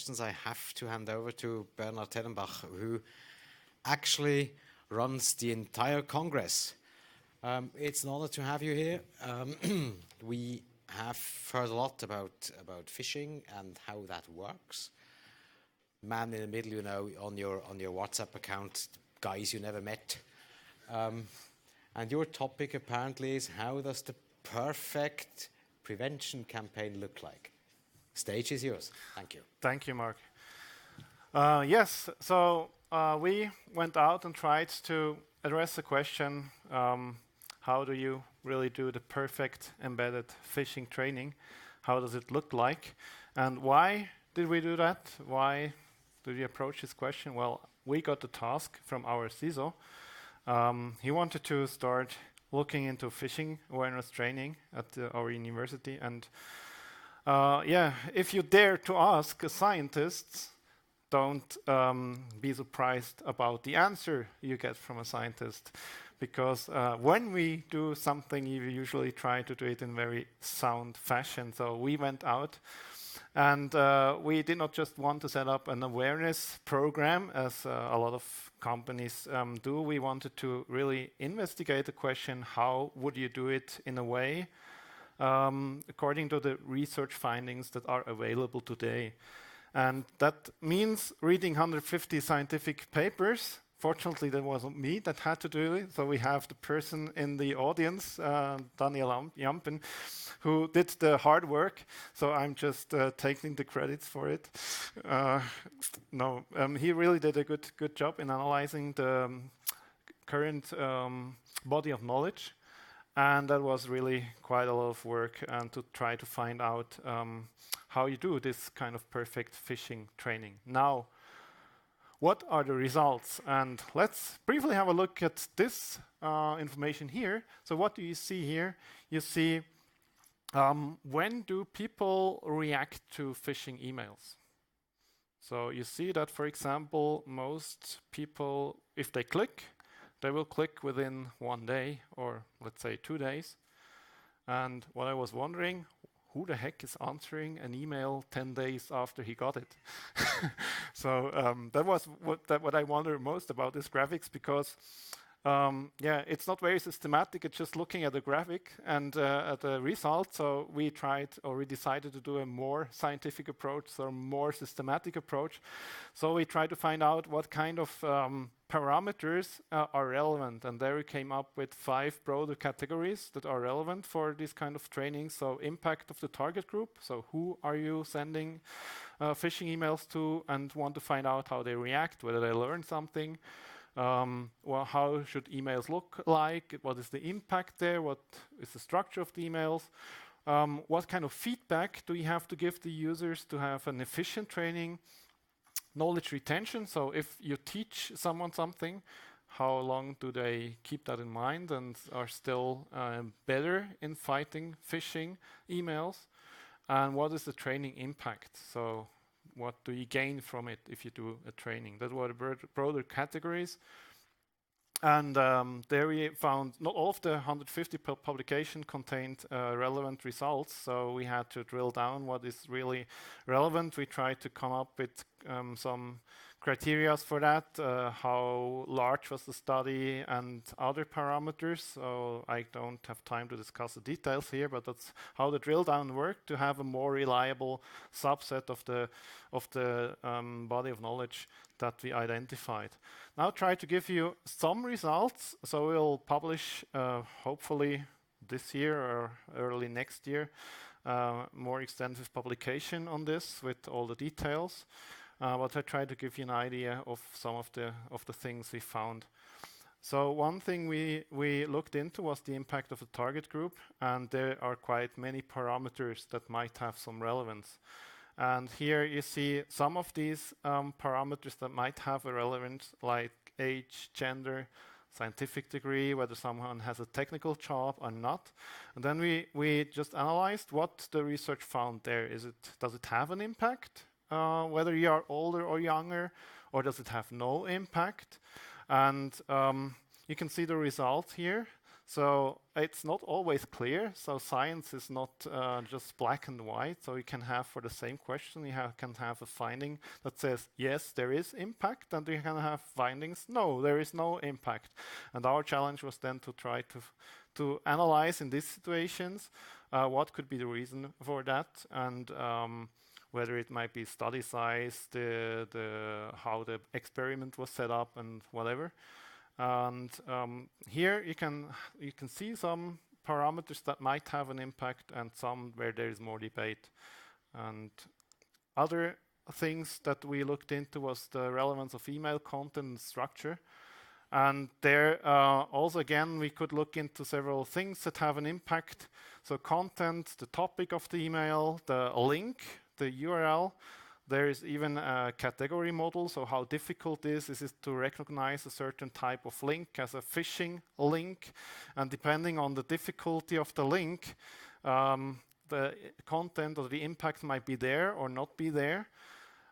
questions, I have to hand over to Bernhard Tellenbach, who actually runs the entire Congress. It's an honor to have you here. We have heard a lot about phishing and how that works. Man in the middle, you know, on your WhatsApp account, guys you never met. And your topic apparently is, how does the perfect prevention campaign look like? Stage is yours. Thank you. Thank you, Mark. Yes, so we went out and tried to address the question, how do you really do the perfect embedded phishing training? How does it look like? And why did we do that? Why did we approach this question? Well, we got the task from our CISO. He wanted to start looking into phishing awareness training at our university. And if you dare to ask a scientist, don't be surprised about the answer you get from a scientist. Because when we do something, we usually try to do it in very sound fashion. So we went out and we did not just want to set up an awareness program, as a lot of companies do. We wanted to really investigate the question, how would you do it in a way according to the research findings that are available today. And that means reading 150 scientific papers. Fortunately, that wasn't me that had to do it. So we have the person in the audience, Daniel Jampen, who did the hard work. So I'm just taking the credits for it. He really did a good job in analyzing the current body of knowledge. And that was really quite a lot of work, and to try to find out how you do this kind of perfect phishing training. Now, what are the results? And let's briefly have a look at this information here. So what do you see here? You see, when do people react to phishing emails? So you see that, for example, most people, if they click, they will click within 1 day, or let's say 2 days. And what I was wondering, who the heck is answering an email 10 days after he got it? So that was what I wonder most about this graphics, because it's not very systematic. It's just looking at the graphic and at the result. So we decided to do a more scientific approach, so a more systematic approach. So we tried to find out what kind of parameters are relevant, and there we came up with 5 broader categories that are relevant for this kind of training. So impact of the target group, so who are you sending phishing emails to, and want to find out how they react, whether they learn something. How should emails look like? What is the impact there? What is the structure of the emails? What kind of feedback do you have to give the users to have an efficient training? Knowledge retention, so if you teach someone something, how long do they keep that in mind and are still better in fighting phishing emails? And what is the training impact? So what do you gain from it if you do a training? That were the broader categories. And there we found not all of the 150 publication contained relevant results, so we had to drill down what is really relevant. We tried to come up with some criteria for that, how large was the study and other parameters. So I don't have time to discuss the details here, but that's how the drill down worked, to have a more reliable subset of the body of knowledge that we identified. Now try to give you some results. So we'll publish hopefully this year or early next year more extensive publication on this with all the details. But I try to give you an idea of some of the things we found. So one thing we looked into was the impact of the target group, and there are quite many parameters that might have some relevance. And here you see some of these parameters that might have a relevance, like age, gender, scientific degree, whether someone has a technical job or not. And then we just analyzed what the research found there. Does it have an impact, whether you are older or younger, or does it have no impact? And you can see the results here. So it's not always clear. So science is not just black and white. So you can have, for the same question, can have a finding that says, yes, there is impact, and you can have findings, no, there is no impact. And our challenge was then to try to analyze in these situations what could be the reason for that, and whether it might be study size, how the experiment was set up, and whatever. And here you can see some parameters that might have an impact, and some where there is more debate. And other things that we looked into was the relevance of email content and structure. And there also, again, we could look into several things that have an impact. So content, the topic of the email, the link, the URL. There is even a category model, so how difficult is it to recognize a certain type of link as a phishing link. And depending on the difficulty of the link, the content or the impact might be there or not be there.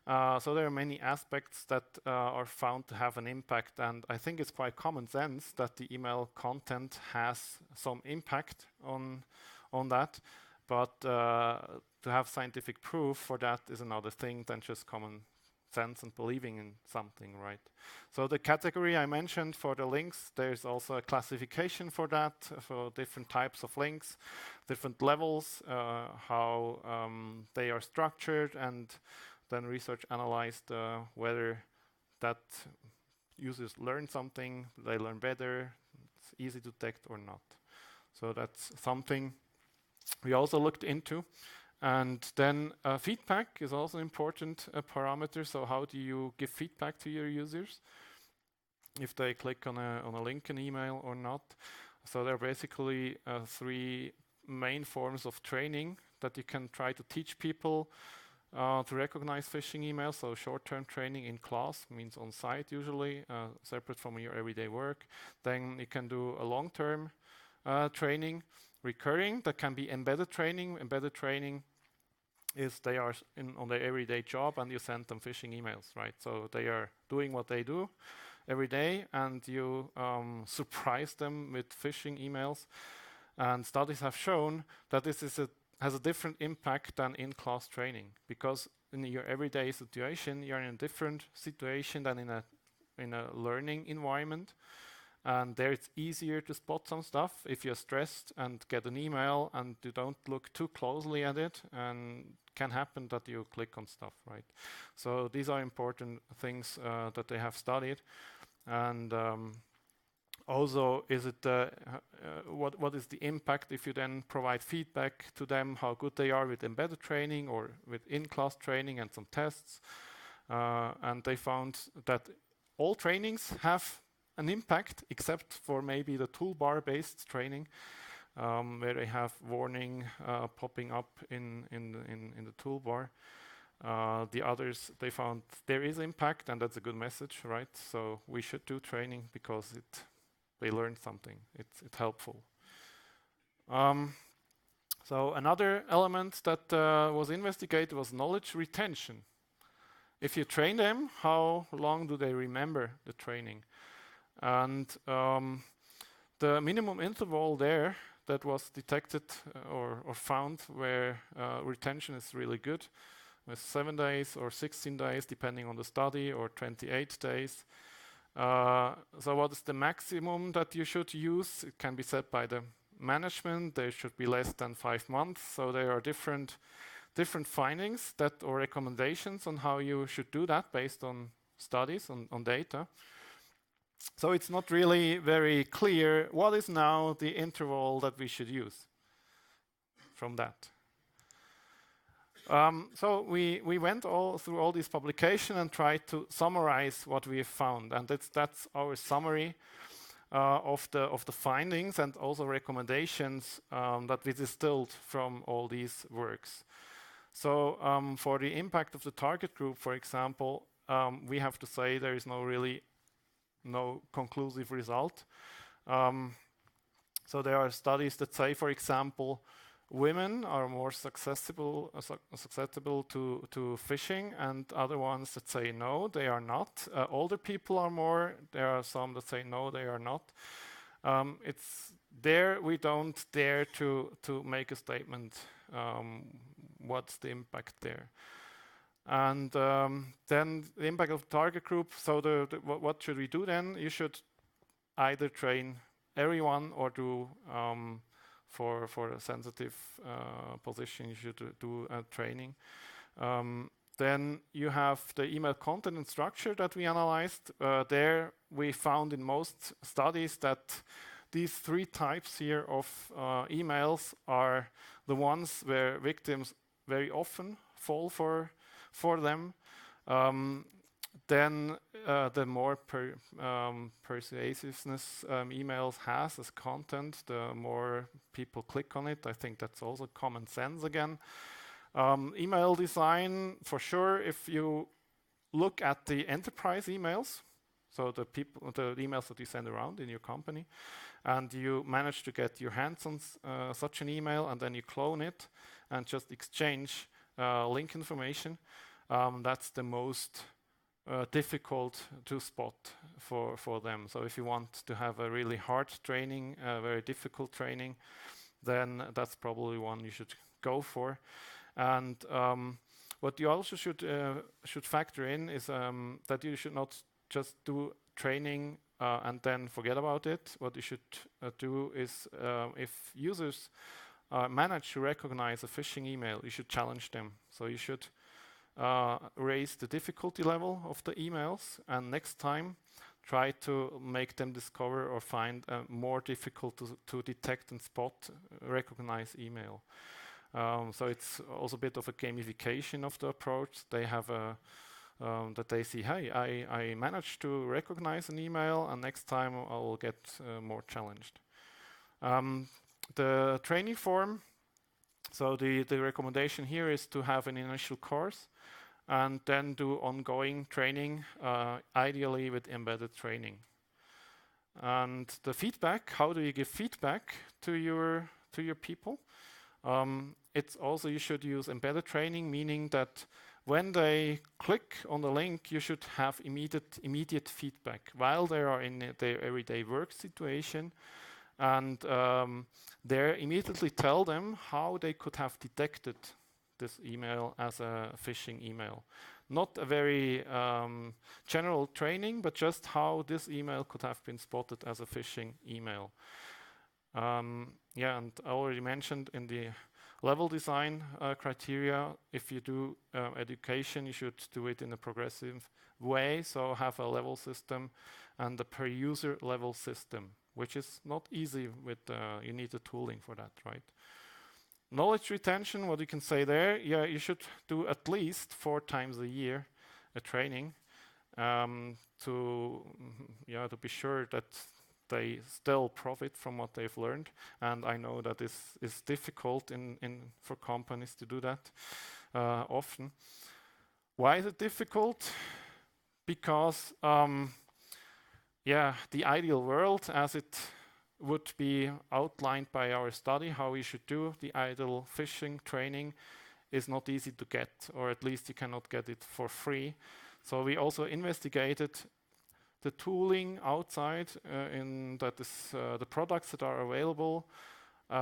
So there are many aspects that are found to have an impact, and I think it's quite common sense that the email content has some impact on that. But to have scientific proof for that is another thing than just common sense and believing in something, right? So the category I mentioned for the links, there's also a classification for that, for different types of links, different levels, how they are structured, and then research analyzed whether that users learn something, they learn better, it's easy to detect or not. So that's something we also looked into. And then feedback is also an important parameter. So how do you give feedback to your users if they click on a link in email or not? So there are basically 3 main forms of training that you can try to teach people to recognize phishing emails. So short-term training in class, means on site usually, separate from your everyday work. Then you can do a long-term training, recurring, that can be embedded training. Embedded training is they are on their everyday job and you send them phishing emails, right? So they are doing what they do every day and you surprise them with phishing emails. And studies have shown that this has a different impact than in-class training, because in your everyday situation, you're in a different situation than in a learning environment. And there it's easier to spot some stuff if you're stressed and get an email and you don't look too closely at it, and can happen that you click on stuff, right? So these are important things that they have studied. And also, is it what is the impact if you then provide feedback to them, how good they are with embedded training or with in-class training and some tests. And they found that all trainings have an impact, except for maybe the toolbar-based training, where they have warning popping up in the toolbar. The others, they found there is impact, and that's a good message, right? So we should do training because they learn something. It's helpful. So another element that was investigated was knowledge retention. If you train them, how long do they remember the training? And the minimum interval there that was detected or found where retention is really good was 7 days or 16 days, depending on the study, or 28 days. So what is the maximum that you should use? It can be set by the management. There should be less than 5 months. So there are different findings or recommendations on how you should do that based on studies, on data. So it's not really very clear what is now the interval that we should use from that. So we went through all these publications and tried to summarize what we have found, and that's our summary of the findings and also recommendations that we distilled from all these works. So for the impact of the target group, for example, we have to say there is no conclusive result. So there are studies that say, for example, women are more susceptible to phishing, and other ones that say no, they are not. Older people are more. There are some that say no, they are not. It's there we don't dare to make a statement. What's the impact there? And then the impact of target group. So what should we do then? You should either train everyone or do for a sensitive position, you should do training. Then you have the email content and structure that we analyzed. There we found in most studies that these 3 types here of emails are the ones where victims very often fall for them. Then the more persuasiveness emails has as content, the more people click on it. I think that's also common sense again. Email design, for sure, if you look at the enterprise emails, so the emails that you send around in your company, and you manage to get your hands on such an email, and then you clone it and just exchange link information, that's the most difficult to spot for them. So if you want to have a really hard training, very difficult training, then that's probably one you should go for. And what you also should factor in is that you should not just do training and then forget about it. What you should do is if users manage to recognize a phishing email, you should challenge them. So you should raise the difficulty level of the emails, and next time try to make them discover or find more difficult to detect and spot, recognize email. So it's also a bit of a gamification of the approach. They have that they see, hey, I managed to recognize an email, and next time I will get more challenged. The training form. So the recommendation here is to have an initial course and then do ongoing training, ideally with embedded training. And the feedback, how do you give feedback to your people? It's also, you should use embedded training, meaning that when they click on the link, you should have immediate feedback while they are in their everyday work situation, and there immediately tell them how they could have detected this email as a phishing email. Not a very general training, but just how this email could have been spotted as a phishing email. Yeah, and I already mentioned in the level design criteria, if you do education, you should do it in a progressive way, so have a level system and a per user level system, which is not easy with, you need the tooling for that, right? Knowledge retention, what you can say there, yeah, you should do at least 4 times a year a training to be sure that they still profit from what they've learned. And I know that this is difficult for companies to do that often. Why is it difficult? Because the ideal world, as it would be outlined by our study, how we should do the ideal phishing training, is not easy to get, or at least you cannot get it for free. So we also investigated the tooling outside the products that are available.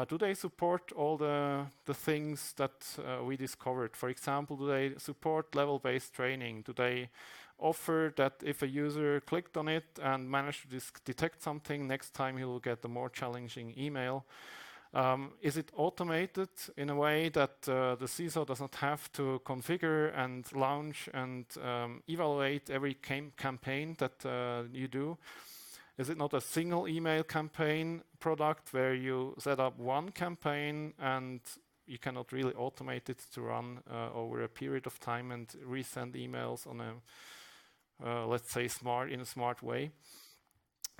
Do they support all the things that we discovered? For example, do they support level-based training? Do they offer that if a user clicked on it and managed to detect something, next time he will get a more challenging email? Is it automated in a way that the CISO does not have to configure and launch and evaluate every campaign that you do? Is it not a single email campaign product where you set up one campaign and you cannot really automate it to run over a period of time and resend emails on a, let's say, in a smart way?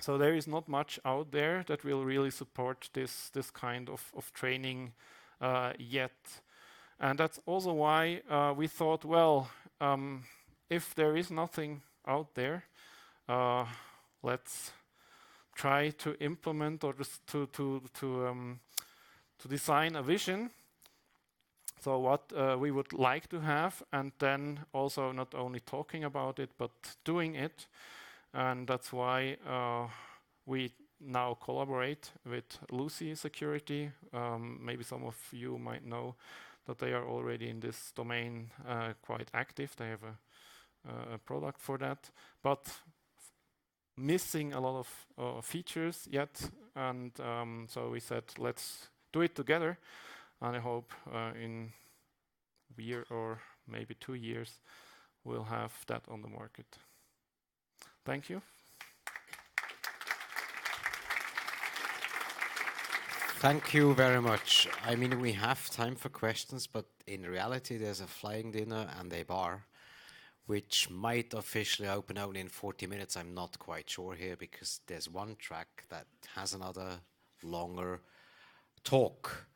So there is not much out there that will really support this kind of training yet. And that's also why we thought, well, if there is nothing out there, let's try to implement or to design a vision. So what we would like to have, and then also not only talking about it, but doing it. And that's why we now collaborate with Lucy Security. Maybe some of you might know that they are already in this domain quite active. They have a product for that, but missing a lot of features yet. And so we said, let's do it together. And I hope in a year or maybe 2 years, we'll have that on the market. Thank you. Thank you very much. I mean, we have time for questions, but in reality, there's a flying dinner and a bar, which might officially open only in 40 minutes. I'm not quite sure here because there's one track that has another longer talk.